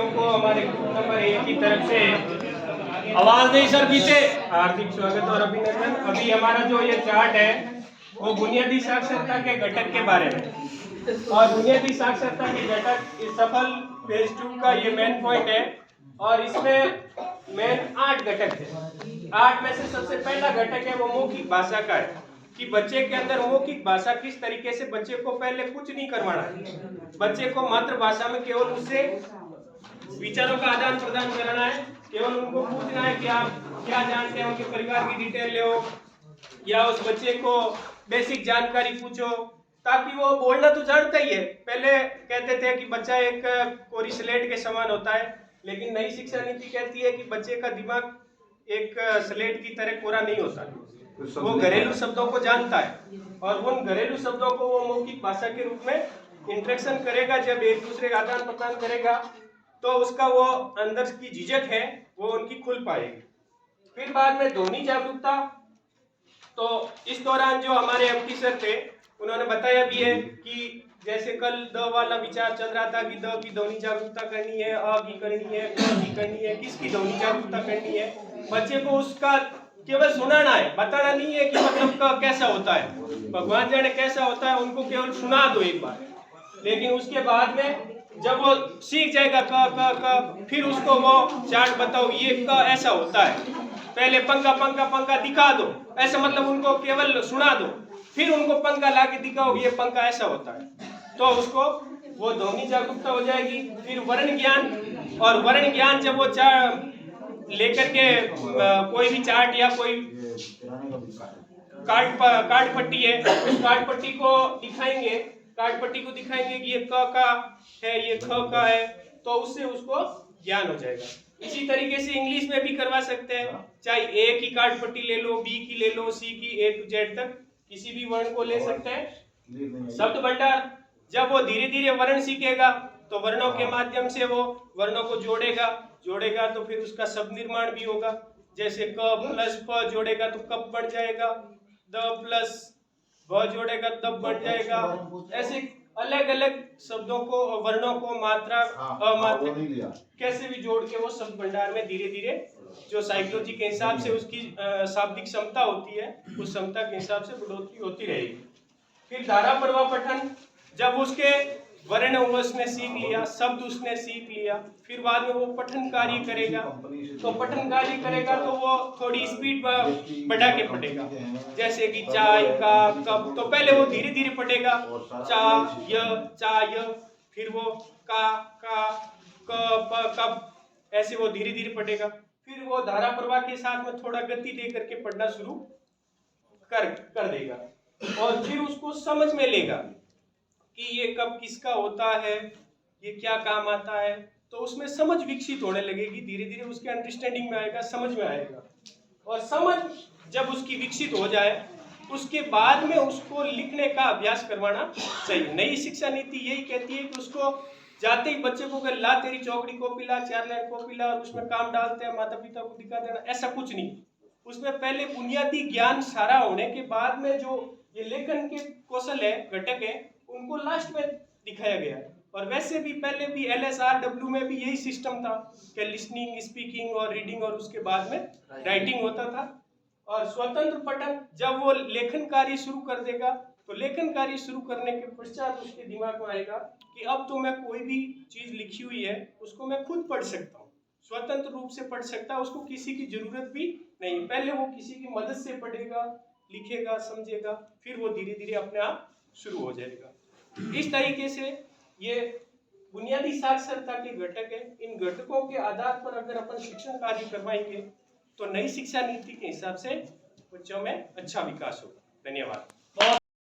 को हमारे group number 1 की तरफ से आवाज नहीं सर पीछे हार्दिक स्वागत और अभिनंदन। अभी हमारा जो ये चार्ट है वो बुनियादी साक्षरता के घटक के बारे में और बुनियादी साक्षरता के घटक इस सफल फेज 2 का ये मेन पॉइंट है और इसमें मेन 8 घटक है। 8 में से सबसे पहला घटक है वो मौखिक भाषा का है कि बच्चे के अंदर मौखिक भाषा किस तरीके से बच्चे को पहले कुछ नहीं करवाना है, बच्चे को मातृभाषा में केवल उससे विचारों का आदान प्रदान कराना है। केवल उनको पूछना है कि आप क्या जानते हैं, उनके परिवार की डिटेल लो या उस बच्चे को बेसिक जानकारी पूछो ताकि वो बोलना तो जानता ही है। पहले कहते थे कि बच्चा एक कोरी स्लेट के समान होता है, लेकिन नई शिक्षा नीति कहती है कि बच्चे का दिमाग एक स्लेट की तरह कोरा नहीं होता, वो घरेलू शब्दों को जानता है और उन घरेलू शब्दों को वो मौखिक भाषा के रूप में इंटरेक्शन करेगा। जब एक दूसरे का आदान प्रदान करेगा तो उसका वो अंदर की झिझक है वो उनकी खुल पाएगी। फिर बाद में ध्वनि जागरूकता, तो इस दौरान जो हमारे एमपी सर थे उन्होंने बताया भी है कि जैसे कल द वाला विचार चल रहा था कि द की ध्वनि जागरूकता करनी है, अ की करनी है, क की करनी है, किसकी ध्वनि जागरूकता करनी है। बच्चे को उसका केवल सुनाना है, बताना नहीं है कि मतलब का कैसा होता है, भगवान जाने कैसा होता है, उनको केवल सुना दो एक बार। लेकिन उसके बाद में जब वो सीख जाएगा क फिर उसको वो चार्ट बताओ ये क ऐसा होता है, पहले पंखा पंखा पंखा दिखा दो, ऐसा मतलब उनको केवल सुना दो, फिर उनको पंखा ला के दिखाओ ये पंखा ऐसा होता है, तो उसको वो ध्वनि जागरूकता हो जाएगी। फिर वर्ण ज्ञान, और वर्ण ज्ञान जब वो लेकर के कोई भी चार्ट या कोई कार्ड पट्टी है उस कार्ड पट्टी को दिखाएंगे, कार्ड पट्टी को दिखाएंगे कि ये क का है, ये ख का है, तो उससे उसको ज्ञान हो जाएगा। इसी तरीके से इंग्लिश में भी करवा सकते हैं, चाहे ए की कार्ड पट्टी ले लो, बी की ले लो, सी की, ए टू जेड तक किसी भी वर्ण को ले सकते हैं। शब्द भंडार, जब वो धीरे धीरे वर्ण सीखेगा तो वर्णों के माध्यम से वो वर्णों को जोड़ेगा तो फिर उसका शब्द निर्माण भी होगा। जैसे क प्लस प जोड़ेगा तो कप बन जाएगा, द प्लस व जोड़ेगा तब बन जाएगा। ऐसे अलग अलग शब्दों को, वर्णों को मात्रा अमात्रा कैसे भी जोड़ के वो शब्द भंडार में धीरे धीरे जो साइकोलॉजी के हिसाब से उसकी शाब्दिक क्षमता होती है उस क्षमता के हिसाब से बढ़ोतरी होती रहेगी। फिर धारा प्रवाह पठन, जब उसके वर्ण उसने सीख लिया, शब्द उसने सीख लिया, फिर बाद में वो पठन कार्य करेगा, तो पठन कार्य करेगा तो वो थोड़ी स्पीड बढ़ा के पढ़ेगा। जैसे कि चाय का कप, तो पहले वो धीरे धीरे पढ़ेगा, चाय, फिर वो का क प कप, ऐसे वो धीरे धीरे पढ़ेगा। फिर वो धारा प्रवाह के साथ में थोड़ा गति दे करके पढ़ना शुरू कर देगा और फिर उसको समझ में लेगा कि ये कब किसका होता है, ये क्या काम आता है, तो उसमें समझ विकसित होने लगेगी। धीरे धीरे उसके अंडरस्टैंडिंग में आएगा, समझ में आएगा, और समझ जब उसकी विकसित हो जाए उसके बाद में उसको लिखने का अभ्यास करवाना चाहिए। नई शिक्षा नीति यही कहती है कि उसको जाते ही बच्चे को ला तेरी चौकड़ी कॉपी ला, 4 लाइन कॉपी ला और उसमें काम डालते हैं, माता पिता को दिखा देना, ऐसा कुछ नहीं। उसमें पहले बुनियादी ज्ञान सारा होने के बाद में जो ये लेखन के कौशल है, घटक है, उनको लास्ट में दिखाया गया। और वैसे भी पहले भी LSRW में भी यही सिस्टम था कि लिसनिंग, स्पीकिंग और रीडिंग और उसके बाद में राइटिंग होता था। और स्वतंत्र पठन, जब वो लेखन कार्य शुरू कर देगा तो लेखन कार्य शुरू करने के पश्चात उसके दिमाग में आएगा कि अब तो मैं कोई भी चीज लिखी हुई है उसको मैं खुद पढ़ सकता हूँ, स्वतंत्र रूप से पढ़ सकता है, उसको किसी की जरूरत भी नहीं। पहले वो किसी की मदद से पढ़ेगा, लिखेगा, समझेगा, फिर वो धीरे धीरे अपने आप शुरू हो जाएगा। इस तरीके से ये बुनियादी साक्षरता के घटक है। इन घटकों के आधार पर अगर अपन शिक्षण कार्य करवाएंगे तो नई शिक्षा नीति के हिसाब से बच्चों में अच्छा विकास होगा। धन्यवाद।